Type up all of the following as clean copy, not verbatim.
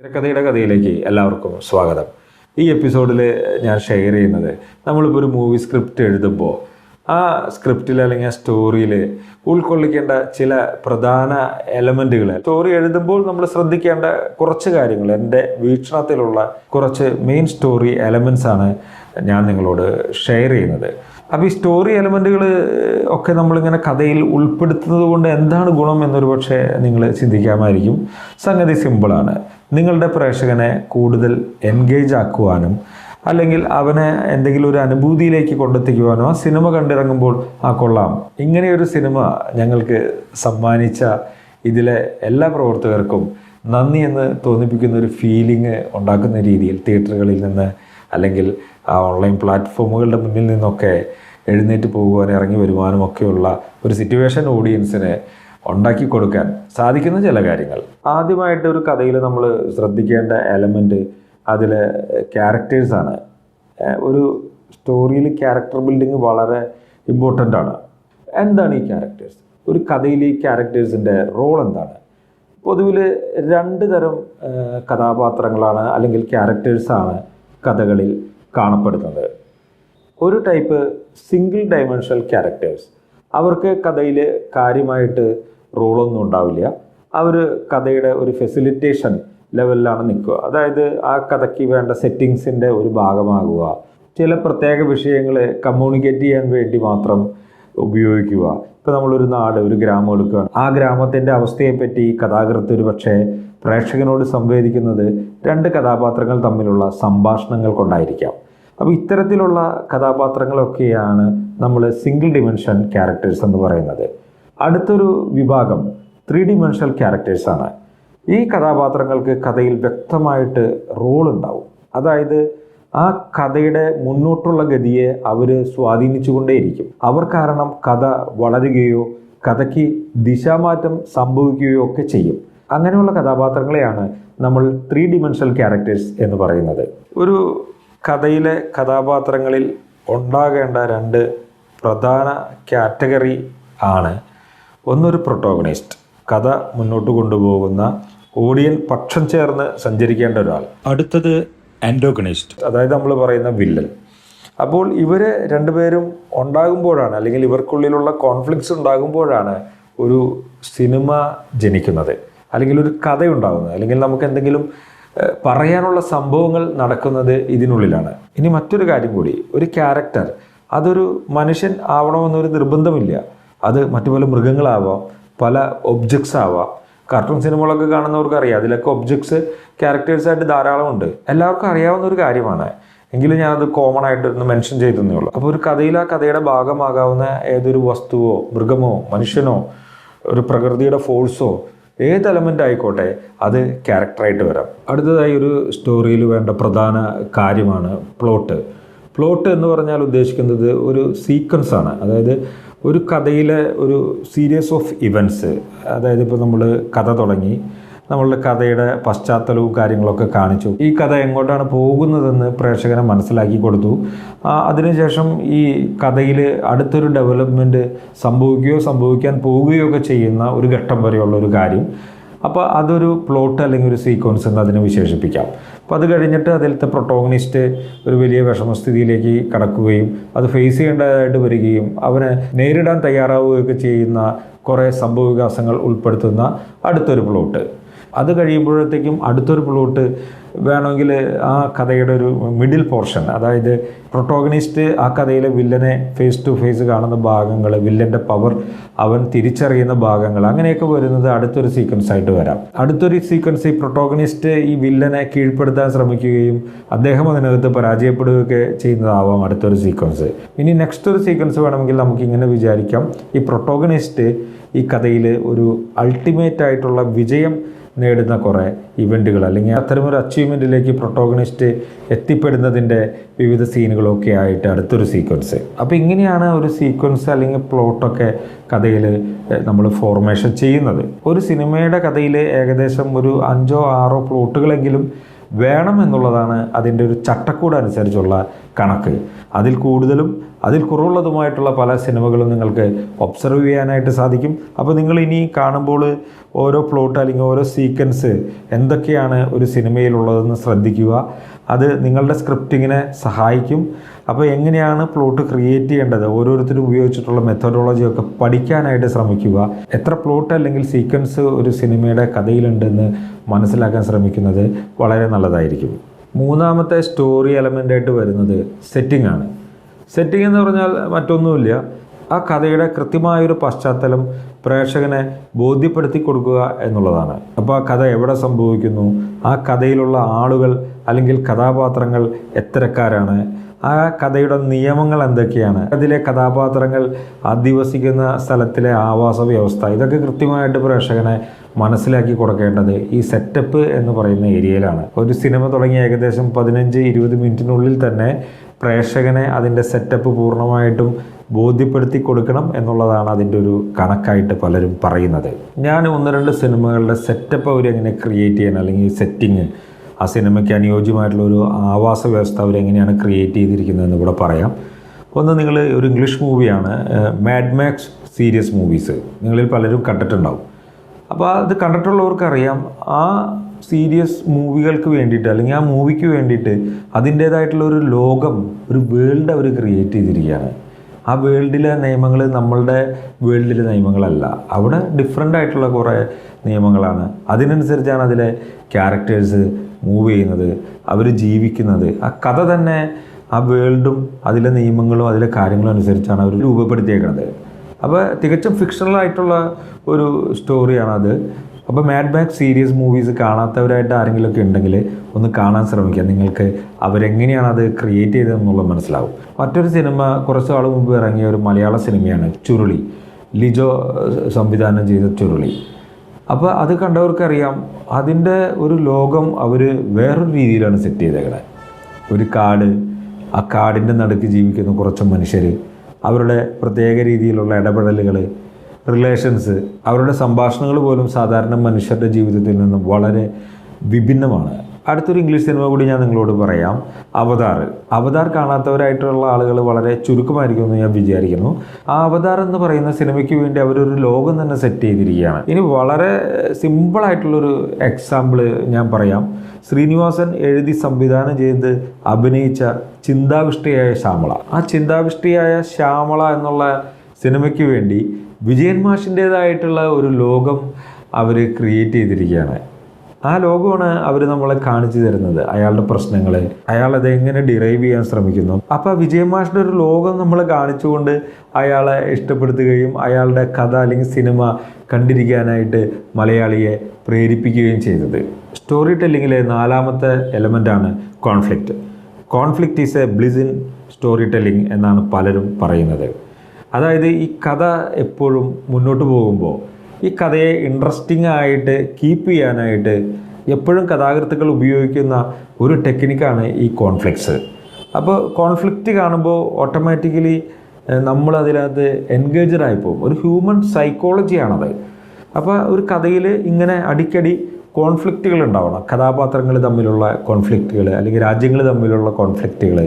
തിരക്കഥയുടെ കഥയിലേക്ക് എല്ലാവർക്കും സ്വാഗതം. ഈ എപ്പിസോഡിൽ ഞാൻ ഷെയർ ചെയ്യുന്നത് നമ്മളിപ്പോൾ ഒരു മൂവി സ്ക്രിപ്റ്റ് എഴുതുമ്പോൾ ആ സ്ക്രിപ്റ്റിൽ അല്ലെങ്കിൽ ആ സ്റ്റോറിയിൽ ഉൾക്കൊള്ളിക്കേണ്ട ചില പ്രധാന എലമെൻറ്റുകൾ, സ്റ്റോറി എഴുതുമ്പോൾ നമ്മൾ ശ്രദ്ധിക്കേണ്ട കുറച്ച് കാര്യങ്ങൾ, എൻ്റെ വീക്ഷണത്തിലുള്ള കുറച്ച് മെയിൻ സ്റ്റോറി എലമെൻറ്റ്സ് ആണ് ഞാൻ നിങ്ങളോട് ഷെയർ ചെയ്യുന്നത്. അപ്പോൾ ഈ സ്റ്റോറി എലമെൻറ്റുകൾ ഒക്കെ നമ്മളിങ്ങനെ കഥയിൽ ഉൾപ്പെടുത്തുന്നത് കൊണ്ട് എന്താണ് ഗുണം എന്നൊരു പക്ഷേ നിങ്ങൾ ചിന്തിക്കാമായിരിക്കും. സംഗതി സിമ്പിളാണ്. നിങ്ങളുടെ പ്രേക്ഷകനെ കൂടുതൽ എൻഗേജ് ആക്കുവാനും അല്ലെങ്കിൽ അവനെ എന്തെങ്കിലും ഒരു അനുഭൂതിയിലേക്ക് കൊണ്ടെത്തിക്കുവാനോ ആ സിനിമ കണ്ടിറങ്ങുമ്പോൾ കൊള്ളാം, ഇങ്ങനെയൊരു സിനിമ ഞങ്ങൾക്ക് സമ്മാനിച്ച ഇതിലെ എല്ലാ പ്രവർത്തകർക്കും നന്ദി എന്ന് തോന്നിപ്പിക്കുന്ന ഒരു ഫീലിംഗ് ഉണ്ടാക്കുന്ന രീതിയിൽ തിയേറ്ററുകളിൽ നിന്ന് അല്ലെങ്കിൽ ആ ഓൺലൈൻ പ്ലാറ്റ്ഫോമുകളുടെ മുന്നിൽ നിന്നൊക്കെ എഴുന്നേറ്റ് പോകുവാനും ഇറങ്ങി വരുവാനും ഒക്കെയുള്ള ഒരു സിറ്റുവേഷൻ ഓഡിയൻസിന് ഉണ്ടാക്കി കൊടുക്കാൻ സാധിക്കുന്ന ചില കാര്യങ്ങൾ. ആദ്യമായിട്ട് ഒരു കഥയിൽ നമ്മൾ ശ്രദ്ധിക്കേണ്ട എലമെൻറ്റ് അതിലെ ക്യാരക്ടേഴ്സാണ്. ഒരു സ്റ്റോറിയിൽ ക്യാരക്ടർ ബിൽഡിങ് വളരെ ഇമ്പോർട്ടൻ്റ് ആണ്. എന്താണ് ഈ ക്യാരക്ടേഴ്സ്? ഒരു കഥയിൽ ഈ ക്യാരക്ടേഴ്സിൻ്റെ റോൾ എന്താണ്? പൊതുവിൽ രണ്ട് തരം കഥാപാത്രങ്ങളാണ് അല്ലെങ്കിൽ ക്യാരക്ടേഴ്സാണ് കഥകളിൽ കാണപ്പെടുന്നത്. ഒരു ടൈപ്പ് സിംഗിൾ ഡൈമെൻഷണൽ ക്യാരക്ടേഴ്സ്. അവർക്ക് കഥയിൽ കാര്യമായിട്ട് റോളൊന്നും ഉണ്ടാവില്ല. അവർ കഥയുടെ ഒരു ഫെസിലിറ്റേഷൻ ലെവലിലാണ് നിൽക്കുക. അതായത് ആ കഥയ്ക്ക് വേണ്ട സെറ്റിങ്സിൻ്റെ ഒരു ഭാഗമാകുക, ചില പ്രത്യേക വിഷയങ്ങൾ കമ്മ്യൂണിക്കേറ്റ് ചെയ്യാൻ വേണ്ടി മാത്രം ഉപയോഗിക്കുക. ഇപ്പോൾ നമ്മളൊരു നാട്, ഒരു ഗ്രാമം എടുക്കുകയാണ്. ആ ഗ്രാമത്തിൻ്റെ അവസ്ഥയെപ്പറ്റി കഥാകൃത്ത് ഒരു പക്ഷേ പ്രേക്ഷകനോട് സംവേദിക്കുന്നത് രണ്ട് കഥാപാത്രങ്ങൾ തമ്മിലുള്ള സംഭാഷണങ്ങൾ കൊണ്ടായിരിക്കാം. അപ്പോൾ ഇത്തരത്തിലുള്ള കഥാപാത്രങ്ങളൊക്കെയാണ് നമ്മൾ സിംഗിൾ ഡിമെൻഷൻ ക്യാരക്ടേഴ്സ് എന്ന് പറയുന്നത്. അടുത്തൊരു വിഭാഗം 3 ഡിമെൻഷണൽ ക്യാരക്ടേഴ്സാണ്. ഈ കഥാപാത്രങ്ങൾക്ക് കഥയിൽ വ്യക്തമായിട്ട് റോൾ ഉണ്ടാവും. അതായത് ആ കഥയുടെ മുന്നോട്ടുള്ള ഗതിയെ അവർ സ്വാധീനിച്ചുകൊണ്ടേയിരിക്കും. അവർ കാരണം കഥ വളരുകയോ കഥയ്ക്ക് ദിശാമാറ്റം സംഭവിക്കുകയോ ഒക്കെ ചെയ്യും. അങ്ങനെയുള്ള കഥാപാത്രങ്ങളെയാണ് നമ്മൾ 3 ഡിമെൻഷണൽ ക്യാരക്ടേഴ്സ് എന്ന് പറയുന്നത്. ഒരു കഥയിലെ കഥാപാത്രങ്ങളിൽ ഉണ്ടാകേണ്ട രണ്ട് പ്രധാന കാറ്റഗറി ആണ്. ഒന്നൊരു പ്രൊട്ടോഗണിസ്റ്റ്, കഥ മുന്നോട്ട് കൊണ്ടുപോകുന്ന ഓഡിയൻ പക്ഷം ചേർന്ന് സഞ്ചരിക്കേണ്ട ഒരാൾ. അടുത്തത് ആൻറ്റോഗണിസ്റ്റ്, അതായത് നമ്മൾ പറയുന്ന വില്ലൻ. അപ്പോൾ ഇവർ രണ്ടുപേരും ഉണ്ടാകുമ്പോഴാണ് അല്ലെങ്കിൽ ഇവർക്കുള്ളിലുള്ള കോൺഫ്ലിക്ട്സ് ഉണ്ടാകുമ്പോഴാണ് ഒരു സിനിമ ജനിക്കുന്നത്, അല്ലെങ്കിൽ ഒരു കഥ ഉണ്ടാകുന്നത്, അല്ലെങ്കിൽ നമുക്ക് എന്തെങ്കിലും പറയാനുള്ള സംഭവങ്ങൾ നടക്കുന്നത് ഇതിനുള്ളിലാണ്. ഇനി മറ്റൊരു കാര്യം കൂടി, ഒരു ക്യാരക്ടർ അതൊരു മനുഷ്യൻ ആവണമെന്നൊരു നിർബന്ധമില്ല. അത് മറ്റു പല മൃഗങ്ങളാവാം, പല ഒബ്ജക്ട്സ് ആവാം. കാർട്ടൂൺ സിനിമകളൊക്കെ കാണുന്നവർക്ക് അറിയാം, അതിലൊക്കെ ഒബ്ജക്ട്സ് ക്യാരക്ടേഴ്സായിട്ട് ധാരാളമുണ്ട്. എല്ലാവർക്കും അറിയാവുന്ന ഒരു കാര്യമാണ്, എങ്കിലും ഞാനത് കോമൺ ആയിട്ടൊന്ന് മെൻഷൻ ചെയ്തേ ഉള്ളൂ. അപ്പോൾ ഒരു കഥയിൽ ആ കഥയുടെ ഭാഗമാകാവുന്ന ഏതൊരു വസ്തുവോ മൃഗമോ മനുഷ്യനോ ഒരു പ്രകൃതിയുടെ ഫോഴ്സോ ഏത് എലമെൻ്റ് ആയിക്കോട്ടെ അത് ക്യാരക്ടറായിട്ട് വരാം. അടുത്തതായി ഒരു സ്റ്റോറിയിൽ വേണ്ട പ്രധാന കാര്യമാണ് പ്ലോട്ട്. പ്ലോട്ട് എന്ന് പറഞ്ഞാൽ ഉദ്ദേശിക്കുന്നത് ഒരു സീക്വൻസ് ആണ്. അതായത് ഒരു കഥയിലെ ഒരു സീരീസ് ഓഫ് ഇവൻറ്റ്സ്. അതായത് ഇപ്പോൾ നമ്മൾ കഥ തുടങ്ങി, നമ്മളുടെ കഥയുടെ പശ്ചാത്തലവും കാര്യങ്ങളൊക്കെ കാണിച്ചു, ഈ കഥ എങ്ങോട്ടാണ് പോകുന്നതെന്ന് പ്രേക്ഷകനെ മനസ്സിലാക്കി കൊടുത്തു. അതിനുശേഷം ഈ കഥയിൽ അടുത്തൊരു ഡെവലപ്മെൻറ്റ് സംഭവിക്കാൻ പോവുകയോ ഒക്കെ ചെയ്യുന്ന ഒരു ഘട്ടം വരെയുള്ള ഒരു കാര്യം. അപ്പോൾ അതൊരു പ്ലോട്ട് അല്ലെങ്കിൽ ഒരു സീക്വൻസ് എന്ന് അതിനെ വിശേഷിപ്പിക്കാം. അപ്പോൾ അത് കഴിഞ്ഞിട്ട് അതിലത്തെ പ്രൊട്ടോഗണിസ്റ്റ് ഒരു വലിയ വിഷമസ്ഥിതിയിലേക്ക് കടക്കുകയും അത് ഫേസ് ചെയ്യേണ്ടതായിട്ട് വരികയും അവനെ നേരിടാൻ തയ്യാറാവുകയൊക്കെ ചെയ്യുന്ന കുറേ സംഭവവികാസങ്ങൾ ഉൾപ്പെടുത്തുന്ന അടുത്തൊരു പ്ലോട്ട്. അത് കഴിയുമ്പോഴത്തേക്കും അടുത്തൊരു പ്ലോട്ട് വേണമെങ്കിൽ ആ കഥയുടെ ഒരു മിഡിൽ പോർഷൻ, അതായത് പ്രൊട്ടോഗണിസ്റ്റ് ആ കഥയിലെ വില്ലനെ ഫേസ് ടു ഫേസ് കാണുന്ന ഭാഗങ്ങൾ, വില്ലൻ്റെ പവർ അവൻ തിരിച്ചറിയുന്ന ഭാഗങ്ങൾ, അങ്ങനെയൊക്കെ വരുന്നത് അടുത്തൊരു സീക്വൻസ് ആയിട്ട് വരാം. അടുത്തൊരു സീക്വൻസ് ഈ പ്രൊട്ടോഗണിസ്റ്റ് ഈ വില്ലനെ കീഴ്പ്പെടുത്താൻ ശ്രമിക്കുകയും അദ്ദേഹം അതിനകത്ത് പരാജയപ്പെടുകയൊക്കെ ചെയ്യുന്നതാവാം അടുത്തൊരു സീക്വൻസ്. ഇനി നെക്സ്റ്റ് ഒരു സീക്വൻസ് വേണമെങ്കിൽ നമുക്കിങ്ങനെ വിചാരിക്കാം, ഈ പ്രൊട്ടോഗണിസ്റ്റ് ഈ കഥയിൽ ഒരു അൾട്ടിമേറ്റ് ആയിട്ടുള്ള വിജയം നേടുന്ന കുറേ ഇവൻറ്റുകൾ അല്ലെങ്കിൽ അത്തരമൊരു അച്ചീവ്മെൻറ്റിലേക്ക് പ്രൊട്ടോഗണിസ്റ്റ് എത്തിപ്പെടുന്നതിൻ്റെ വിവിധ സീനുകളൊക്കെ ആയിട്ട് അടുത്തൊരു സീക്വൻസ്. അപ്പോൾ ഇങ്ങനെയാണ് ഒരു സീക്വൻസ് അല്ലെങ്കിൽ പ്ലോട്ടൊക്കെ കഥയിൽ നമ്മൾ ഫോർമേഷൻ ചെയ്യുന്നത്. ഒരു സിനിമയുടെ കഥയിൽ ഏകദേശം ഒരു 5-6 പ്ലോട്ടുകളെങ്കിലും വേണം എന്നുള്ളതാണ് അതിൻ്റെ ഒരു ചട്ടക്കൂട് അനുസരിച്ചുള്ള കണക്ക്. അതിൽ കൂടുതലും അതിൽ കുറവുള്ളതുമായിട്ടുള്ള പല സിനിമകളും നിങ്ങൾക്ക് ഒബ്സർവ് ചെയ്യാനായിട്ട് സാധിക്കും. അപ്പോൾ നിങ്ങൾ ഇനി കാണുമ്പോൾ ഓരോ പ്ലോട്ട് അല്ലെങ്കിൽ ഓരോ സീക്വൻസ് എന്തൊക്കെയാണ് ഒരു സിനിമയിലുള്ളതെന്ന് ശ്രദ്ധിക്കുക. അത് നിങ്ങളുടെ സ്ക്രിപ്റ്റിങ്ങിനെ സഹായിക്കും. അപ്പോൾ എങ്ങനെയാണ് പ്ലോട്ട് ക്രിയേറ്റ് ചെയ്യേണ്ടത്, ഓരോരുത്തരും ഉപയോഗിച്ചിട്ടുള്ള മെത്തഡോളജിയൊക്കെ പഠിക്കാനായിട്ട് ശ്രമിക്കുക. എത്ര പ്ലോട്ട് അല്ലെങ്കിൽ സീക്വൻസ് ഒരു സിനിമയുടെ കഥയിലുണ്ടെന്ന് മനസ്സിലാക്കാൻ ശ്രമിക്കുന്നത് വളരെ നല്ലതായിരിക്കും. മൂന്നാമത്തെ സ്റ്റോറി എലമെൻ്റായിട്ട് വരുന്നത് സെറ്റിംഗ് ആണ്. സെറ്റിംഗ് എന്ന് പറഞ്ഞാൽ മറ്റൊന്നുമില്ല, ആ കഥയുടെ കൃത്യമായൊരു പശ്ചാത്തലം പ്രേക്ഷകനെ ബോധ്യപ്പെടുത്തി കൊടുക്കുക എന്നുള്ളതാണ്. അപ്പോൾ ആ കഥ എവിടെ സംഭവിക്കുന്നു, ആ കഥയിലുള്ള ആളുകൾ അല്ലെങ്കിൽ കഥാപാത്രങ്ങൾ എത്തരക്കാരാണ്, ആ കഥയുടെ നിയമങ്ങൾ എന്തൊക്കെയാണ്, അതിലെ കഥാപാത്രങ്ങൾ അധിവസിക്കുന്ന സ്ഥലത്തിലെ ആവാസ വ്യവസ്ഥ, ഇതൊക്കെ കൃത്യമായിട്ട് പ്രേക്ഷകനെ മനസ്സിലാക്കി കൊടുക്കേണ്ടത് ഈ സെറ്റപ്പ് എന്ന് പറയുന്ന ഏരിയയിലാണ്. ഒരു സിനിമ തുടങ്ങി ഏകദേശം 15-20 മിനിറ്റിനുള്ളിൽ തന്നെ പ്രേക്ഷകനെ അതിൻ്റെ സെറ്റപ്പ് പൂർണ്ണമായിട്ടും ബോധ്യപ്പെടുത്തി കൊടുക്കണം എന്നുള്ളതാണ് അതിൻ്റെ ഒരു കണക്കായിട്ട് പലരും പറയുന്നത്. ഞാൻ 1-2 സിനിമകളുടെ സെറ്റപ്പ് അവരെങ്ങനെ ക്രിയേറ്റ് ചെയ്യണം, അല്ലെങ്കിൽ സെറ്റിങ്, ആ സിനിമയ്ക്ക് അനുയോജ്യമായിട്ടുള്ളൊരു ആവാസ വ്യവസ്ഥ അവരെങ്ങനെയാണ് ക്രിയേറ്റ് ചെയ്തിരിക്കുന്നതെന്ന് ഇവിടെ പറയാം. ഒന്ന്, നിങ്ങൾ ഒരു ഇംഗ്ലീഷ് മൂവിയാണ് മാഡ് മാക്സ് സീരീസ് മൂവീസ്, നിങ്ങളിൽ പലരും കണ്ടിട്ടുണ്ടാവും. അപ്പോൾ അത് കണ്ടിട്ടുള്ളവർക്കറിയാം, ആ സീരിയസ് മൂവികൾക്ക് വേണ്ടിയിട്ട് അല്ലെങ്കിൽ ആ മൂവിക്ക് വേണ്ടിയിട്ട് അതിൻ്റേതായിട്ടുള്ള ഒരു ലോകം, ഒരു വേൾഡ് അവർ ക്രിയേറ്റ് ചെയ്തിരിക്കുകയാണ്. ആ വേൾഡിലെ നിയമങ്ങൾ നമ്മളുടെ വേൾഡിലെ നിയമങ്ങളല്ല, അവിടെ ഡിഫറെൻ്റ് ആയിട്ടുള്ള കുറേ നിയമങ്ങളാണ്. അതിനനുസരിച്ചാണ് അതിലെ ക്യാരക്ടേഴ്സ് മൂവ് ചെയ്യുന്നത്, അവർ ജീവിക്കുന്നത്. ആ കഥ തന്നെ ആ വേൾഡും അതിലെ നിയമങ്ങളും അതിലെ കാര്യങ്ങളും അനുസരിച്ചാണ് അവർ രൂപപ്പെടുത്തിയേക്കുന്നത്. അപ്പോൾ തികച്ചും ഫിക്ഷണലായിട്ടുള്ള ഒരു സ്റ്റോറിയാണത്. അപ്പോൾ മാഡ് മാക്സ് സീരീസ് മൂവീസ് കാണാത്തവരായിട്ട് ആരെങ്കിലുമൊക്കെ ഉണ്ടെങ്കിൽ ഒന്ന് കാണാൻ ശ്രമിക്കുക. നിങ്ങൾക്ക് അവരെങ്ങനെയാണ് അത് ക്രിയേറ്റ് ചെയ്തതെന്നുള്ളത് മനസ്സിലാവും. മറ്റൊരു സിനിമ കുറച്ച് നാൾ മുമ്പ് ഇറങ്ങിയ ഒരു മലയാള സിനിമയാണ് ചുരുളി, ലിജോ സംവിധാനം ചെയ്ത ചുരുളി. അപ്പോൾ അത് കണ്ടവർക്കറിയാം, അതിൻ്റെ ഒരു ലോകം അവർ വേറൊരു രീതിയിലാണ് സെറ്റ് ചെയ്തേക്കുന്നത്. ഒരു കാട്, ആ കാടിൻ്റെ നടുക്ക് ജീവിക്കുന്ന കുറച്ച് മനുഷ്യർ, അവരുടെ പ്രത്യേക രീതിയിലുള്ള ഇടപെടലുകൾ, റിലേഷൻസ്, അവരുടെ സംഭാഷണങ്ങൾ പോലും സാധാരണ മനുഷ്യരുടെ ജീവിതത്തിൽ നിന്നും വളരെ വിഭിന്നമാണ്. അടുത്തൊരു ഇംഗ്ലീഷ് സിനിമ കൂടി ഞാൻ നിങ്ങളോട് പറയാം, അവതാർ കാണാത്തവരായിട്ടുള്ള ആളുകൾ വളരെ ചുരുക്കമായിരിക്കുമെന്ന് ഞാൻ വിചാരിക്കുന്നു. ആ അവതാർ എന്ന് പറയുന്ന സിനിമയ്ക്ക് വേണ്ടി അവരൊരു ലോകം തന്നെ സെറ്റ് ചെയ്തിരിക്കുകയാണ്. ഇനി വളരെ സിമ്പിളായിട്ടുള്ളൊരു എക്സാമ്പിൾ ഞാൻ പറയാം. ശ്രീനിവാസൻ എഴുതി സംവിധാനം ചെയ്ത് അഭിനയിച്ച ചിന്താവിഷ്ടയായ ശ്യാമള. ആ ചിന്താവിഷ്ടയായ ശ്യാമള എന്നുള്ള സിനിമയ്ക്ക് വേണ്ടി വിജയൻ മാഷിൻ്റേതായിട്ടുള്ള ഒരു ലോകം അവർ ക്രിയേറ്റ് ചെയ്തിരിക്കുകയാണ്. ആ ലോകമാണ് അവർ നമ്മളെ കാണിച്ചു തരുന്നത്, അയാളുടെ പ്രശ്നങ്ങൾ, അയാളത് എങ്ങനെ ഡിറൈവ് ചെയ്യാൻ ശ്രമിക്കുന്നു. അപ്പോൾ വിജയൻ മാഷിൻ്റെ ഒരു ലോകം നമ്മളെ കാണിച്ചുകൊണ്ട് അയാളെ ഇഷ്ടപ്പെടുത്തുകയും അയാളുടെ കഥ അല്ലെങ്കിൽ സിനിമ കണ്ടിരിക്കാനായിട്ട് മലയാളിയെ പ്രേരിപ്പിക്കുകയും ചെയ്തത്. സ്റ്റോറി ടെല്ലിങ്ങിലെ 4ാമത്തെ എലമെൻ്റാണ് conflict. Conflict is a bliss in story telling എന്നാണ് പലരും പറയുന്നത്. അതായത് ഈ കഥ എപ്പോഴും മുന്നോട്ട് പോകുമ്പോൾ ഈ കഥയെ ഇൻട്രസ്റ്റിംഗ് ആയിട്ട് കീപ്പ് ചെയ്യാനായിട്ട് എപ്പോഴും കഥാകൃത്തുക്കൾ ഉപയോഗിക്കുന്ന ഒരു ടെക്നിക്കാണ് ഈ കോൺഫ്ലിക്ട്സ്. അപ്പോൾ കോൺഫ്ലിക്റ്റ് കാണുമ്പോൾ ഓട്ടോമാറ്റിക്കലി നമ്മളതിനകത്ത് എൻഗേജ്ഡ് ആയിപ്പോകും. ഒരു ഹ്യൂമൻ സൈക്കോളജിയാണത്. അപ്പോൾ ഒരു കഥയിൽ ഇങ്ങനെ അടിക്കടി കോൺഫ്ലിക്റ്റുകൾ ഉണ്ടാവണം. കഥാപാത്രങ്ങൾ തമ്മിലുള്ള കോൺഫ്ലിക്റ്റുകൾ അല്ലെങ്കിൽ രാജ്യങ്ങൾ തമ്മിലുള്ള കോൺഫ്ലിക്റ്റുകൾ,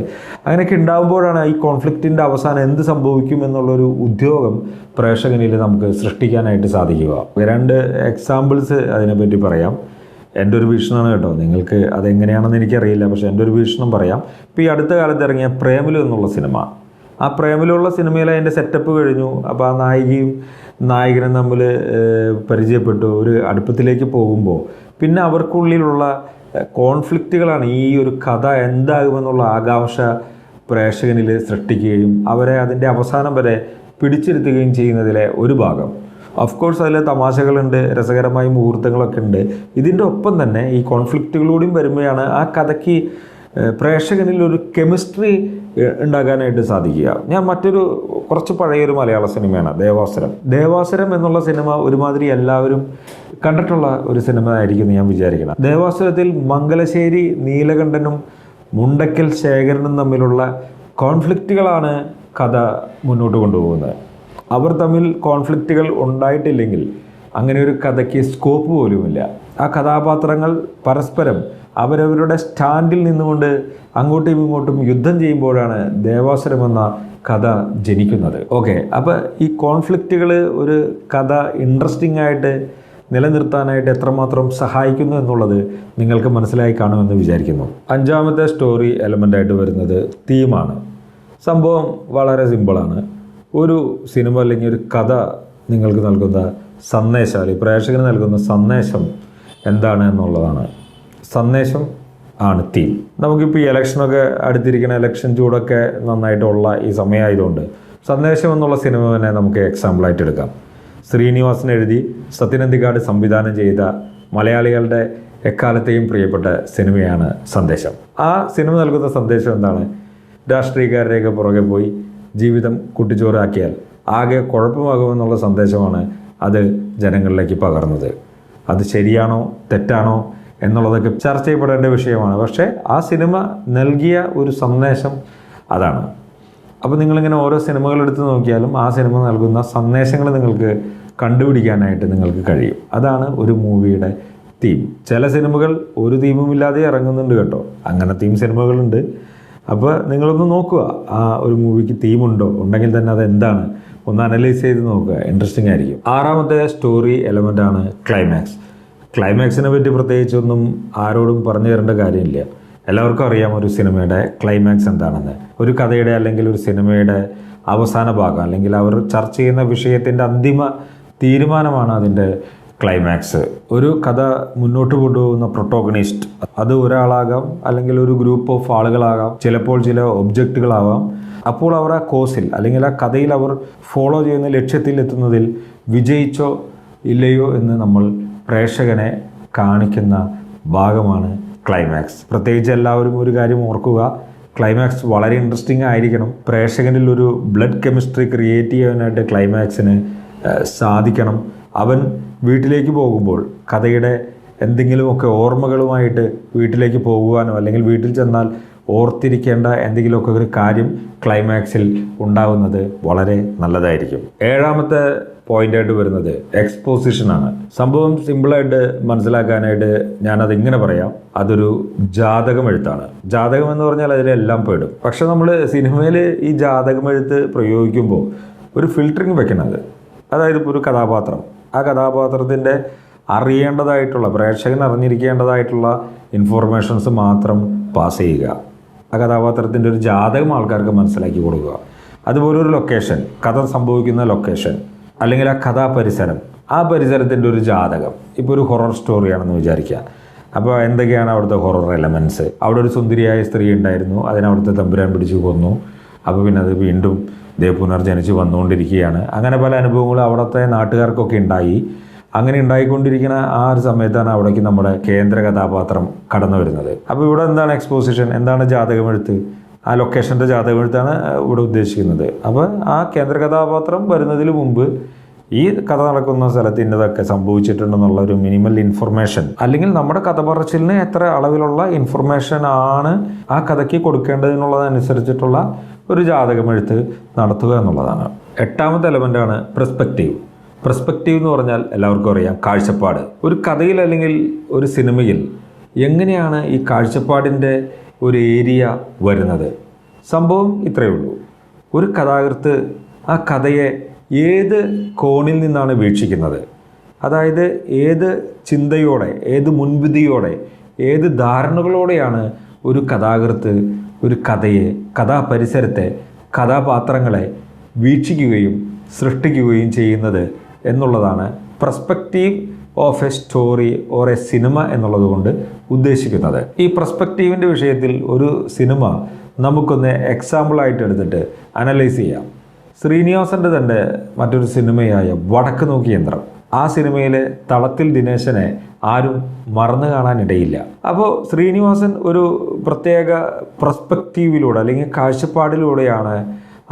അങ്ങനെയൊക്കെ ഉണ്ടാകുമ്പോഴാണ് ഈ കോൺഫ്ലിക്റ്റിൻ്റെ അവസാനം എന്ത് സംഭവിക്കും എന്നുള്ളൊരു ഉദ്യോഗം പ്രേക്ഷകനിൽ നമുക്ക് സൃഷ്ടിക്കാനായിട്ട് സാധിക്കുക. 2 എക്സാമ്പിൾസ് അതിനെപ്പറ്റി പറയാം. എൻ്റെ ഒരു വീക്ഷണമാണ് കേട്ടോ, നിങ്ങൾക്ക് അതെങ്ങനെയാണെന്ന് എനിക്കറിയില്ല, പക്ഷേ എൻ്റെ ഒരു വീക്ഷണം പറയാം. ഇപ്പോൾ ഈ അടുത്ത കാലത്ത് ഇറങ്ങിയ പ്രേമലു എന്നുള്ള സിനിമ, ആ പ്രേമലുള്ള സിനിമയിൽ അതിൻ്റെ സെറ്റപ്പ് കഴിഞ്ഞു. അപ്പോൾ ആ നായികയും നായകനും തമ്മിൽ പരിചയപ്പെട്ടു, ഒരു അടുപ്പത്തിലേക്ക് പോകുമ്പോൾ പിന്നെ അവർക്കുള്ളിലുള്ള കോൺഫ്ലിക്റ്റുകളാണ് ഈ ഒരു കഥ എന്താകുമെന്നുള്ള ആകാംക്ഷ പ്രേക്ഷകനിൽ സൃഷ്ടിക്കുകയും അവരെ അതിൻ്റെ അവസാനം വരെ പിടിച്ചിരുത്തുകയും ചെയ്യുന്നതിലെ ഒരു ഭാഗം. ഓഫ് കോഴ്സ് അതിൽ തമാശകളുണ്ട്, രസകരമായ മുഹൂർത്തങ്ങളൊക്കെ ഉണ്ട്. ഇതിൻ്റെ ഒപ്പം തന്നെ ഈ കോൺഫ്ലിക്റ്റുകളൂടെയും വരുമ്പോഴാണ് ആ കഥയ്ക്ക് പ്രേക്ഷകനിൽ ഒരു കെമിസ്ട്രി ഉണ്ടാക്കാനായിട്ട് സാധിക്കുക. ഞാൻ മറ്റൊരു കുറച്ച് പഴയൊരു മലയാള സിനിമയാണ് ദേവാസുരം എന്നുള്ള സിനിമ. ഒരുമാതിരി എല്ലാവരും കണ്ടിട്ടുള്ള ഒരു സിനിമ ആയിരിക്കും ഞാൻ വിചാരിക്കണം. ദേവാസുരത്തിൽ മംഗലശ്ശേരി നീലകണ്ഠനും മുണ്ടക്കൽ ശേഖരനും തമ്മിലുള്ള കോൺഫ്ലിക്റ്റുകളാണ് കഥ മുന്നോട്ട് കൊണ്ടുപോകുന്നത്. അവർ തമ്മിൽ കോൺഫ്ലിക്റ്റുകൾ ഉണ്ടായിട്ടില്ലെങ്കിൽ അങ്ങനെ ഒരു കഥയ്ക്ക് സ്കോപ്പ് പോലുമില്ല. ആ കഥാപാത്രങ്ങൾ പരസ്പരം അവരവരുടെ സ്റ്റാൻഡിൽ നിന്നുകൊണ്ട് അങ്ങോട്ടും ഇങ്ങോട്ടും യുദ്ധം ചെയ്യുമ്പോഴാണ് ദേവാസുരം എന്ന കഥ ജനിക്കുന്നത്. ഓക്കെ, അപ്പോൾ ഈ കോൺഫ്ലിക്റ്റുകൾ ഒരു കഥ ഇൻട്രസ്റ്റിംഗ് ആയിട്ട് നിലനിർത്താനായിട്ട് എത്രമാത്രം സഹായിക്കുന്നു എന്നുള്ളത് നിങ്ങൾക്ക് മനസ്സിലായി കാണുമെന്ന് വിചാരിക്കുന്നു. അഞ്ചാമത്തെ സ്റ്റോറി എലമെൻ്റായിട്ട് വരുന്നത് തീമാണ്. സംഭവം വളരെ സിമ്പിളാണ്. ഒരു സിനിമ അല്ലെങ്കിൽ ഒരു കഥ നിങ്ങൾക്ക് നൽകുന്ന സന്ദേശം, അല്ലെങ്കിൽ പ്രേക്ഷകന് നൽകുന്ന സന്ദേശം എന്താണ് എന്നുള്ളതാണ്. സന്ദേശം ആണ് തീം. നമുക്കിപ്പോൾ ഈ ഇലക്ഷനൊക്കെ അടുത്തിരിക്കുന്ന ഇലക്ഷൻ ചൂടൊക്കെ നന്നായിട്ടുള്ള ഈ സമയമായതുകൊണ്ട് സന്ദേശം എന്നുള്ള സിനിമ തന്നെ നമുക്ക് എക്സാമ്പിളായിട്ട് എടുക്കാം. ശ്രീനിവാസൻ എഴുതി സത്യനന്ദിക്കാട് സംവിധാനം ചെയ്ത മലയാളികളുടെ എക്കാലത്തെയും പ്രിയപ്പെട്ട സിനിമയാണ് സന്ദേശം. ആ സിനിമ നൽകുന്ന സന്ദേശം എന്താണ്? രാഷ്ട്രീയക്കാരുടെയൊക്കെ പുറകെ പോയി ജീവിതം കുട്ടിച്ചോറാക്കിയാൽ ആകെ കുഴപ്പമാകുമെന്നുള്ള സന്ദേശമാണ് അത് ജനങ്ങളിലേക്ക് പകർന്നത്. അത് ശരിയാണോ തെറ്റാണോ എന്നുള്ളതൊക്കെ ചർച്ച ചെയ്യപ്പെടേണ്ട വിഷയമാണ്. പക്ഷേ ആ സിനിമ നൽകിയ ഒരു സന്ദേശം അതാണ്. അപ്പോൾ നിങ്ങളിങ്ങനെ ഓരോ സിനിമകൾ എടുത്ത് നോക്കിയാലും ആ സിനിമ നൽകുന്ന സന്ദേശങ്ങൾ നിങ്ങൾക്ക് കണ്ടുപിടിക്കാനായിട്ട് നിങ്ങൾക്ക് കഴിയും. അതാണ് ഒരു മൂവിയുടെ തീം. ചില സിനിമകൾ ഒരു തീമുമില്ലാതെ ഇറങ്ങുന്നുണ്ട് കേട്ടോ, അങ്ങനെ തീം സിനിമകളുണ്ട്. അപ്പോൾ നിങ്ങളൊന്ന് നോക്കുക, ആ ഒരു മൂവിക്ക് തീമുണ്ടോ, ഉണ്ടെങ്കിൽ തന്നെ അത് എന്താണ് ഒന്ന് അനലൈസ് ചെയ്ത് നോക്കുക, ഇൻട്രസ്റ്റിംഗ് ആയിരിക്കും. ആറാമത്തെ സ്റ്റോറി എലമെൻ്റാണ് ക്ലൈമാക്സ്. ക്ലൈമാക്സിനെ പറ്റി പ്രത്യേകിച്ചൊന്നും ആരോടും പറഞ്ഞു തരേണ്ട കാര്യമില്ല. എല്ലാവർക്കും അറിയാം ഒരു സിനിമയുടെ ക്ലൈമാക്സ് എന്താണെന്ന്. ഒരു കഥയുടെ അല്ലെങ്കിൽ ഒരു സിനിമയുടെ അവസാന ഭാഗം അല്ലെങ്കിൽ അവർ ചർച്ച ചെയ്യുന്ന വിഷയത്തിൻ്റെ അന്തിമ തീരുമാനമാണ് അതിൻ്റെ ക്ലൈമാക്സ്. ഒരു കഥ മുന്നോട്ട് കൊണ്ടുപോകുന്ന പ്രൊട്ടോഗണിസ്റ്റ് അത് ഒരാളാകാം, അല്ലെങ്കിൽ ഒരു ഗ്രൂപ്പ് ഓഫ് ആളുകളാകാം, ചിലപ്പോൾ ചില ഒബ്ജക്റ്റുകളാവാം. അപ്പോൾ അവർ ആ കോഴ്സിൽ അല്ലെങ്കിൽ ആ കഥയിൽ അവർ ഫോളോ ചെയ്യുന്ന ലക്ഷ്യത്തിൽ എത്തുന്നതിൽ വിജയിച്ചോ ഇല്ലയോ എന്ന് നമ്മൾ പ്രേക്ഷകനെ കാണിക്കുന്ന ഭാഗമാണ് ക്ലൈമാക്സ്. പ്രത്യേകിച്ച് എല്ലാവരും ഒരു കാര്യം ഓർക്കുക, ക്ലൈമാക്സ് വളരെ ഇൻട്രസ്റ്റിംഗ് ആയിരിക്കണം. പ്രേക്ഷകനിൽ ഒരു ബ്ലഡ് കെമിസ്ട്രി ക്രിയേറ്റ് ചെയ്യാനായിട്ട് ക്ലൈമാക്സിന് സാധിക്കണം. അവൻ വീട്ടിലേക്ക് പോകുമ്പോൾ കഥയുടെ എന്തെങ്കിലുമൊക്കെ ഓർമ്മകളുമായിട്ട് വീട്ടിലേക്ക് പോകുവാനോ അല്ലെങ്കിൽ വീട്ടിൽ ചെന്നാൽ ഓർത്തിരിക്കേണ്ട എന്തെങ്കിലുമൊക്കെ ഒരു കാര്യം ക്ലൈമാക്സിൽ ഉണ്ടാകുന്നത് വളരെ നല്ലതായിരിക്കും. ഏഴാമത്തെ പോയിൻ്റായിട്ട് വരുന്നത് എക്സ്പോസിഷനാണ്. സംഭവം സിമ്പിളായിട്ട് മനസ്സിലാക്കാനായിട്ട് ഞാനതിങ്ങനെ പറയാം, അതൊരു ജാതകമെഴുത്താണ്. ജാതകം എന്ന് പറഞ്ഞാൽ അതിലെല്ലാം പെടും. പക്ഷെ നമ്മൾ സിനിമയിൽ ഈ ജാതകമെഴുത്ത് പ്രയോഗിക്കുമ്പോൾ ഒരു ഫിൽറ്ററിങ് വെക്കണത്, അതായത് ഇപ്പോൾ ഒരു കഥാപാത്രം, ആ കഥാപാത്രത്തിൻ്റെ അറിയേണ്ടതായിട്ടുള്ള, പ്രേക്ഷകൻ അറിഞ്ഞിരിക്കേണ്ടതായിട്ടുള്ള ഇൻഫോർമേഷൻസ് മാത്രം പാസ് ചെയ്യുക. ആ കഥാപാത്രത്തിൻ്റെ ഒരു ജാതകം ആൾക്കാർക്ക് മനസ്സിലാക്കി കൊടുക്കുക. അതുപോലെ ഒരു ലൊക്കേഷൻ, കഥ സംഭവിക്കുന്ന ലൊക്കേഷൻ അല്ലെങ്കിൽ ആ കഥാപരിസരം, ആ പരിസരത്തിൻ്റെ ഒരു ജാതകം. ഇപ്പോൾ ഒരു ഹൊറർ സ്റ്റോറിയാണെന്ന് വിചാരിക്കുക. അപ്പോൾ എന്തൊക്കെയാണ് അവിടുത്തെ ഹൊറർ എലമെൻറ്റ്സ്? അവിടെ ഒരു സുന്ദരിയായ സ്ത്രീ ഉണ്ടായിരുന്നു, അതിനവിടുത്തെ തമ്പുരാൻ പിടിച്ചു കൊന്നു. അപ്പോൾ പിന്നെ അത് വീണ്ടും പുനർജനിച്ച് വന്നുകൊണ്ടിരിക്കുകയാണ്. അങ്ങനെ പല അനുഭവങ്ങളും അവിടുത്തെ നാട്ടുകാർക്കൊക്കെ ഉണ്ടായി. അങ്ങനെ ഉണ്ടായിക്കൊണ്ടിരിക്കുന്ന ആ ഒരു സമയത്താണ് അവിടേക്ക് നമ്മുടെ കേന്ദ്ര കഥാപാത്രം കടന്നു വരുന്നത്. അപ്പോൾ ഇവിടെ എന്താണ് എക്സ്പോസിഷൻ, എന്താണ് ജാതകമെഴുത്ത്? ആ ലൊക്കേഷൻ്റെ ജാതകമെഴുത്താണ് ഇവിടെ ഉദ്ദേശിക്കുന്നത്. അപ്പോൾ ആ കേന്ദ്ര കഥാപാത്രം വരുന്നതിന് മുമ്പ് ഈ കഥ നടക്കുന്ന സ്ഥലത്ത് ഇന്നതൊക്കെ സംഭവിച്ചിട്ടുണ്ടെന്നുള്ള ഒരു മിനിമൽ ഇൻഫർമേഷൻ, അല്ലെങ്കിൽ നമ്മുടെ കഥ പറച്ചിലിന് എത്ര അളവിലുള്ള ഇൻഫർമേഷൻ ആണ് ആ കഥയ്ക്ക് കൊടുക്കേണ്ടതിനുള്ളതനുസരിച്ചിട്ടുള്ള ഒരു ജാതകമെഴുത്ത് നടത്തുക എന്നുള്ളതാണ്. എട്ടാമത്തെ എലമെൻ്റാണ് പെർസ്പെക്റ്റീവ്. പെർസ്പെക്റ്റീവ് എന്ന് പറഞ്ഞാൽ എല്ലാവർക്കും അറിയാം, കാഴ്ചപ്പാട്. ഒരു കഥയിൽ അല്ലെങ്കിൽ ഒരു സിനിമയിൽ എങ്ങനെയാണ് ഈ കാഴ്ചപ്പാടിൻ്റെ ഒരു ഏരിയ വരുന്നത്? സംഭവം ഇത്രയേ ഉള്ളൂ. ഒരു കഥാകൃത്ത് ആ കഥയെ ഏത് കോണിൽ നിന്നാണ് വീക്ഷിക്കുന്നത്, അതായത് ഏത് ചിന്തയോടെ, ഏത് മുൻവിധിയോടെ, ഏത് ധാരണകളോടെയാണ് ഒരു കഥാകൃത്ത് ഒരു കഥയെ, കഥാപരിസരത്തെ, കഥാപാത്രങ്ങളെ വീക്ഷിക്കുകയും സൃഷ്ടിക്കുകയും ചെയ്യുന്നത് എന്നുള്ളതാണ് perspective of A story or A cinema എന്നുള്ളത് കൊണ്ട് ഉദ്ദേശിക്കുന്നത്. ഈ പെർസ്പെക്റ്റീവിൻ്റെ വിഷയത്തിൽ ഒരു സിനിമ നമുക്കൊന്ന് എക്സാമ്പിളായിട്ട് എടുത്തിട്ട് അനലൈസ് ചെയ്യാം. ശ്രീനിവാസൻ്റെ തന്നെ മറ്റൊരു സിനിമയായ വടക്ക് നോക്കി യന്ത്രം. ആ സിനിമയിലെ തളത്തിൽ ദിനേശനെ ആരും മറന്നു കാണാനിടയില്ല. അപ്പോൾ ശ്രീനിവാസൻ ഒരു പ്രത്യേക പെർസ്പെക്റ്റീവിലൂടെ അല്ലെങ്കിൽ കാഴ്ചപ്പാടിലൂടെയാണ്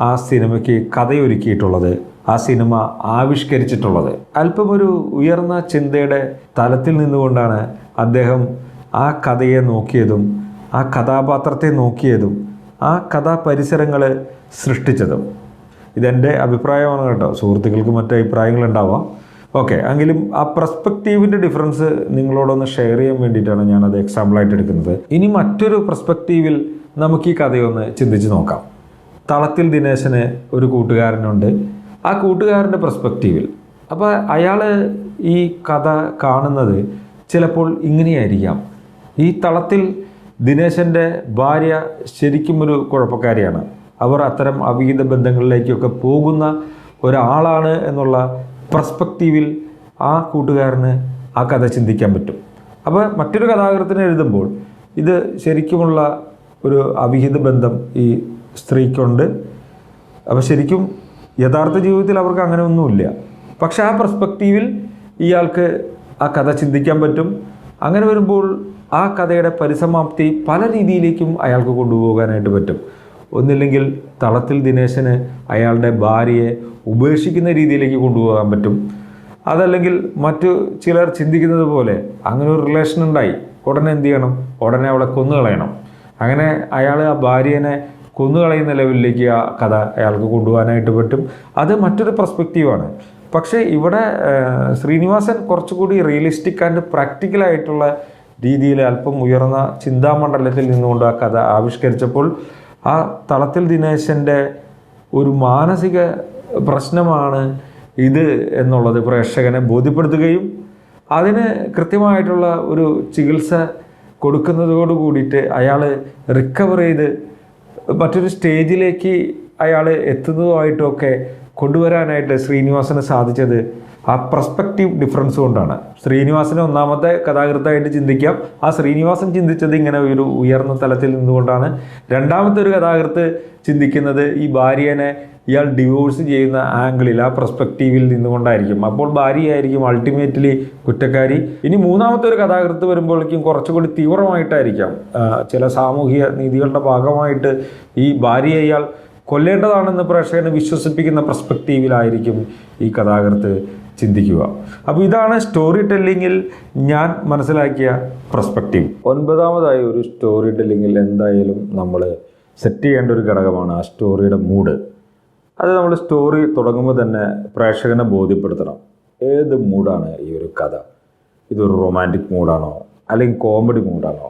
ആ സിനിമയ്ക്ക് കഥയൊരുക്കിയിട്ടുള്ളത്, ആ സിനിമ ആവിഷ്കരിച്ചിട്ടുള്ളത്. അല്പം ഒരു ഉയർന്ന ചിന്തയുടെ തലത്തിൽ നിന്നുകൊണ്ടാണ് അദ്ദേഹം ആ കഥയെ നോക്കിയതും ആ കഥാപാത്രത്തെ നോക്കിയതും ആ കഥാപരിസരങ്ങൾ സൃഷ്ടിച്ചതും. ഇതെൻ്റെ അഭിപ്രായമാണ് കേട്ടോ, സുഹൃത്തുക്കൾക്ക് മറ്റ് അഭിപ്രായങ്ങളുണ്ടാവാം. ഓക്കെ, എങ്കിലും ആ പെർസ്പെക്റ്റീവിൻ്റെ ഡിഫറൻസ് നിങ്ങളോടൊന്ന് ഷെയർ ചെയ്യാൻ വേണ്ടിയിട്ടാണ് ഞാനത് എക്സാമ്പിളായിട്ട് എടുക്കുന്നത്. ഇനി മറ്റൊരു പെർസ്പെക്റ്റീവിൽ നമുക്ക് ഈ കഥയൊന്ന് ചിന്തിച്ച് നോക്കാം. തളത്തിൽ ദിനേശന് ഒരു കൂട്ടുകാരനുണ്ട്. ആ കൂട്ടുകാരൻ്റെ പെർസ്പെക്റ്റീവിൽ അപ്പോൾ അയാൾ ഈ കഥ കാണുന്നത് ചിലപ്പോൾ ഇങ്ങനെയായിരിക്കാം. ഈ തളത്തിൽ ദിനേശൻ്റെ ഭാര്യ ശരിക്കും ഒരു കുഴപ്പക്കാരിയാണ്. അവർ അത്തരം അവിഹിത ബന്ധങ്ങളിലേക്കൊക്കെ പോകുന്ന ഒരാളാണ് എന്നുള്ള പെർസ്പെക്റ്റീവിൽ ആ കൂട്ടുകാരന് ആ കഥ ചിന്തിക്കാൻ പറ്റും. അപ്പോൾ മറ്റൊരു കഥാകൃത്തിന് എഴുതുമ്പോൾ ഇത് ശരിക്കുമുള്ള ഒരു അവിഹിത ബന്ധം ഈ സ്ത്രീക്കുണ്ട്. അപ്പോൾ ശരിക്കും യഥാർത്ഥ ജീവിതത്തിൽ അവർക്ക് അങ്ങനെ ഒന്നുമില്ല. പക്ഷെ ആ പെർസ്പെക്റ്റീവിൽ ഇയാൾക്ക് ആ കഥ ചിന്തിക്കാൻ പറ്റും. അങ്ങനെ വരുമ്പോൾ ആ കഥയുടെ പരിസമാപ്തി പല രീതിയിലേക്കും അയാൾക്ക് കൊണ്ടുപോകാനായിട്ട് പറ്റും. ഒന്നില്ലെങ്കിൽ തളത്തിൽ ദിനേശന് അയാളുടെ ഭാര്യയെ ഉപേക്ഷിക്കുന്ന രീതിയിലേക്ക് കൊണ്ടുപോകാൻ പറ്റും. അതല്ലെങ്കിൽ മറ്റു ചിലർ ചിന്തിക്കുന്നത് പോലെ അങ്ങനെ ഒരു റിലേഷൻ ഉണ്ടായി, ഉടനെ എന്ത് ചെയ്യണം, ഉടനെ അവളെ കൊന്നുകളയണം. അങ്ങനെ അയാൾ ആ ഭാര്യനെ കൊന്നുകളയുന്ന ലെവലിലേക്ക് ആ കഥ അയാൾക്ക് കൊണ്ടുപോകാനായിട്ട് പറ്റും. അത് മറ്റൊരു പെർസ്പെക്റ്റീവാണ്. പക്ഷേ ഇവിടെ ശ്രീനിവാസൻ കുറച്ചുകൂടി റിയലിസ്റ്റിക് ആൻഡ് പ്രാക്ടിക്കലായിട്ടുള്ള രീതിയിൽ അല്പം ഉയർന്ന ചിന്താമണ്ഡലത്തിൽ നിന്നുകൊണ്ട് ആ കഥ ആവിഷ്കരിച്ചപ്പോൾ ആ തളത്തിൽ ദിനേശൻ്റെ ഒരു മാനസിക പ്രശ്നമാണ് ഇത് എന്നുള്ളത് പ്രേക്ഷകനെ ബോധ്യപ്പെടുത്തുകയും അതിന് കൃത്യമായിട്ടുള്ള ഒരു ചികിത്സ കൊടുക്കുന്നതോട് കൂടിയിട്ട് അയാൾ റിക്കവർ ചെയ്ത് മറ്റൊരു സ്റ്റേജിലേക്ക് അയാൾ എത്തുന്നതുമായിട്ടൊക്കെ കൊണ്ടുവരാനായിട്ട് ശ്രീനിവാസന് സാധിച്ചത് ആ പെർസ്പെക്റ്റീവ് ഡിഫറൻസ് കൊണ്ടാണ്. ശ്രീനിവാസനെ ഒന്നാമത്തെ കഥാകൃത്തായിട്ട് ചിന്തിക്കാം. ആ ശ്രീനിവാസൻ ചിന്തിച്ചത് ഇങ്ങനെ ഒരു ഉയർന്ന തലത്തിൽ നിന്നുകൊണ്ടാണ്. രണ്ടാമത്തെ ഒരു കഥാകൃത്ത് ചിന്തിക്കുന്നത് ഈ ഭാര്യനെ ഇയാൾ ഡിവോഴ്സ് ചെയ്യുന്ന ആംഗിളിൽ ആ പെർസ്പെക്റ്റീവിൽ നിന്നുകൊണ്ടായിരിക്കും. അപ്പോൾ ഭാര്യയായിരിക്കും അൾട്ടിമേറ്റ്ലി കുറ്റക്കാരി. ഇനി മൂന്നാമത്തെ ഒരു കഥാകൃത്ത് വരുമ്പോഴേക്കും കുറച്ചുകൂടി തീവ്രമായിട്ടായിരിക്കാം ചില സാമൂഹിക നീതികളുടെ ഭാഗമായിട്ട് ഈ ഭാര്യയെ ഇയാൾ കൊല്ലേണ്ടതാണെന്ന് പ്രേക്ഷകനെ വിശ്വസിപ്പിക്കുന്ന പെർസ്പെക്റ്റീവിലായിരിക്കും ഈ കഥാകൃത്ത് ചിന്തിക്കുക. അപ്പോൾ ഇതാണ് സ്റ്റോറി ടെല്ലിങ്ങിൽ ഞാൻ മനസ്സിലാക്കിയ പെർസ്പെക്റ്റീവ്. ഒൻപതാമതായി ഒരു സ്റ്റോറി ടെല്ലിങ്ങിൽ എന്തായാലും നമ്മൾ സെറ്റ് ചെയ്യേണ്ട ഒരു ഘടകമാണ് ആ സ്റ്റോറിയുടെ മൂഡ്. അത് നമ്മൾ സ്റ്റോറി തുടങ്ങുമ്പോൾ തന്നെ പ്രേക്ഷകനെ ബോധ്യപ്പെടുത്തണം ഏത് മൂഡാണ് ഈ ഒരു കഥ. ഇതൊരു റൊമാൻറ്റിക് മൂഡാണോ, അല്ലെങ്കിൽ കോമഡി മൂഡാണോ,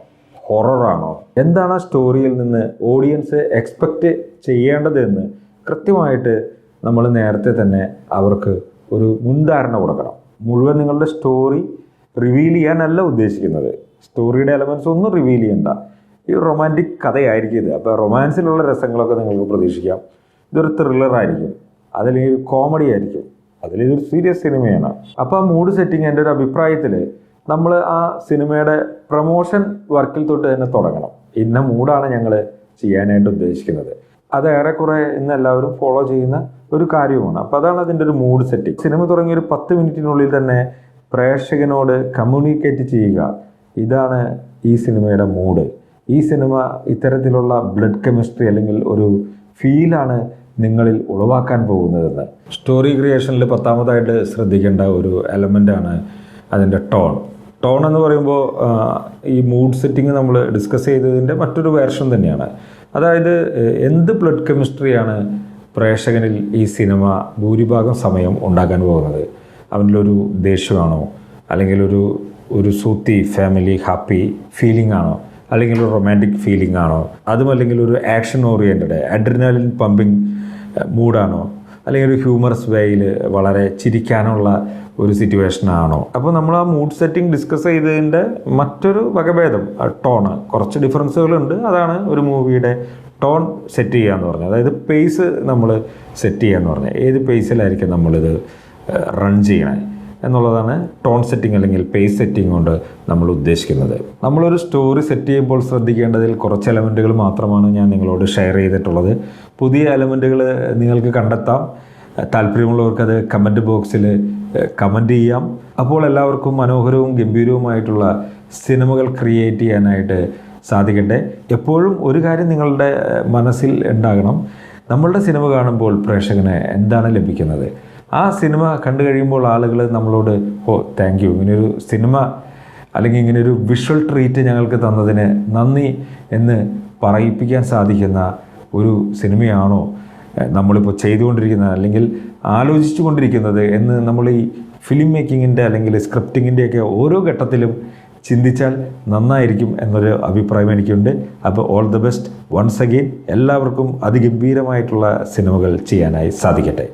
ഹൊററാണോ, എന്താണ് ആ സ്റ്റോറിയിൽ നിന്ന് ഓഡിയൻസ് എക്സ്പെക്റ്റ് ചെയ്യേണ്ടതെന്ന് കൃത്യമായിട്ട് നമ്മൾ നേരത്തെ തന്നെ അവർക്ക് ഒരു മുൻധാരണ കൊടുക്കണം. മുഴുവൻ നിങ്ങളുടെ സ്റ്റോറി റിവീൽ ചെയ്യാനല്ല ഉദ്ദേശിക്കുന്നത്. സ്റ്റോറിയുടെ എലമെൻറ്റ്സ് ഒന്നും റിവീൽ ചെയ്യണ്ട. ഈ റൊമാൻറ്റിക് കഥയായിരിക്കും ഇത്. അപ്പോൾ റൊമാൻസിലുള്ള രസങ്ങളൊക്കെ നിങ്ങൾക്ക് പ്രതീക്ഷിക്കാം. ഇതൊരു ത്രില്ലറായിരിക്കും, അതിലൊരു കോമഡി ആയിരിക്കും, അതിലിതൊരു സീരിയസ് സിനിമയാണ്. അപ്പോൾ ആ മൂഡ് സെറ്റിങ് എൻ്റെ ഒരു അഭിപ്രായത്തിൽ നമ്മൾ ആ സിനിമയുടെ പ്രൊമോഷൻ വർക്കിൽ തൊട്ട് തന്നെ തുടങ്ങണം. ഇന്ന മൂഡാണ് ഞങ്ങൾ ചെയ്യാനായിട്ട് ഉദ്ദേശിക്കുന്നത്. അത് ഏറെക്കുറെ ഇന്ന് എല്ലാവരും ഫോളോ ചെയ്യുന്ന ഒരു കാര്യമാണ്. അപ്പോൾ അതാണ് അതിൻ്റെ ഒരു മൂഡ് സെറ്റിംഗ്. സിനിമ തുടങ്ങിയ ഒരു 10 മിനിറ്റിനുള്ളിൽ തന്നെ പ്രേക്ഷകനോട് കമ്മ്യൂണിക്കേറ്റ് ചെയ്യുക, ഇതാണ് ഈ സിനിമയുടെ മൂഡ്, ഈ സിനിമ ഇത്തരത്തിലുള്ള ബ്ലഡ് കെമിസ്ട്രി അല്ലെങ്കിൽ ഒരു ഫീലാണ് നിങ്ങളിൽ ഉളവാക്കാൻ പോകുന്നതെന്ന്. സ്റ്റോറി ക്രിയേഷനിൽ 10ാമതായിട്ട് ശ്രദ്ധിക്കേണ്ട ഒരു എലമെൻ്റാണ് അതിൻ്റെ ടോൺ എന്ന് പറയുമ്പോൾ ഈ മൂഡ് സെറ്റിംഗ് നമ്മൾ ഡിസ്കസ് ചെയ്തതിൻ്റെ മറ്റൊരു വേർഷൻ തന്നെയാണ്. അതായത് എന്ത് ബ്ലഡ് കെമിസ്ട്രിയാണ് പ്രേക്ഷകനിൽ ഈ സിനിമ ഭൂരിഭാഗം സമയം ഉണ്ടാക്കാൻ പോകുന്നത്. അവനിലൊരു ദേഷ്യമാണോ, അല്ലെങ്കിൽ ഒരു സൂത്തി ഫാമിലി ഹാപ്പി ഫീലിംഗ് ആണോ, അല്ലെങ്കിൽ ഒരു റൊമാൻറ്റിക് ഫീലിംഗ് ആണോ, അതുമല്ലെങ്കിൽ ഒരു ആക്ഷൻ ഓറിയൻറ്റഡ് അഡ്രിനാലിൻ പമ്പിങ് മൂഡാണോ, അല്ലെങ്കിൽ ഒരു ഹ്യൂമറസ് വേയിൽ വളരെ ചിരിക്കാനുള്ള ഒരു സിറ്റുവേഷനാണോ. അപ്പോൾ നമ്മൾ ആ മൂഡ് സെറ്റിംഗ് ഡിസ്കസ് ചെയ്തതിൻ്റെ മറ്റൊരു വകഭേദം ടോണ്. കുറച്ച് ഡിഫറൻസുകളുണ്ട്. അതാണ് ഒരു മൂവിയുടെ ടോൺ സെറ്റ് ചെയ്യുക എന്ന് പറഞ്ഞത്. അതായത് പേസ് നമ്മൾ സെറ്റ് ചെയ്യുക എന്ന് പറഞ്ഞാൽ ഏത് പേസിലായിരിക്കും നമ്മളിത് റൺ ചെയ്യണേ എന്നുള്ളതാണ് ടോൺ സെറ്റിംഗ് അല്ലെങ്കിൽ പേസ് സെറ്റിംഗ് കൊണ്ട് നമ്മൾ ഉദ്ദേശിക്കുന്നത്. നമ്മളൊരു സ്റ്റോറി സെറ്റ് ചെയ്യുമ്പോൾ ശ്രദ്ധിക്കേണ്ടതിൽ കുറച്ച് എലമെൻറ്റുകൾ മാത്രമാണ് ഞാൻ നിങ്ങളോട് ഷെയർ ചെയ്തിട്ടുള്ളത്. പുതിയ എലമെൻറ്റുകൾ നിങ്ങൾക്ക് കണ്ടെത്താം. താല്പര്യമുള്ളവർക്കത് കമൻറ്റ് ബോക്സിൽ കമൻറ്റ് ചെയ്യാം. അപ്പോൾ എല്ലാവർക്കും മനോഹരവും ഗംഭീരവുമായിട്ടുള്ള സിനിമകൾ ക്രിയേറ്റ് ചെയ്യാനായിട്ട് സാധിക്കട്ടെ. എപ്പോഴും ഒരു കാര്യം നിങ്ങളുടെ മനസ്സിൽ ഉണ്ടാകണം, നമ്മളുടെ സിനിമ കാണുമ്പോൾ പ്രേക്ഷകന് എന്താണ് ലഭിക്കുന്നത്. ആ സിനിമ കണ്ടു കഴിയുമ്പോൾ ആളുകൾ നമ്മളോട് താങ്ക് യു, ഇങ്ങനെയൊരു സിനിമ അല്ലെങ്കിൽ ഇങ്ങനെയൊരു വിഷ്വൽ ട്രീറ്റ് ഞങ്ങൾക്ക് തന്നതിന് നന്ദി എന്ന് പറയിപ്പിക്കാൻ സാധിക്കുന്ന ഒരു സിനിമയാണോ നമ്മളിപ്പോൾ ചെയ്തുകൊണ്ടിരിക്കുന്നത് അല്ലെങ്കിൽ ആലോചിച്ചു കൊണ്ടിരിക്കുന്നത് എന്ന് നമ്മൾ ഈ ഫിലിം മേക്കിങ്ങിൻ്റെ അല്ലെങ്കിൽ സ്ക്രിപ്റ്റിങ്ങിൻ്റെയൊക്കെ ഓരോ ഘട്ടത്തിലും ചിന്തിച്ചാൽ നന്നായിരിക്കും എന്നൊരു അഭിപ്രായം എനിക്കുണ്ട്. അപ്പോൾ all the best once again. എല്ലാവർക്കും അതിഗംഭീരമായിട്ടുള്ള സിനിമകൾ ചെയ്യാനായി സാധിക്കട്ടെ.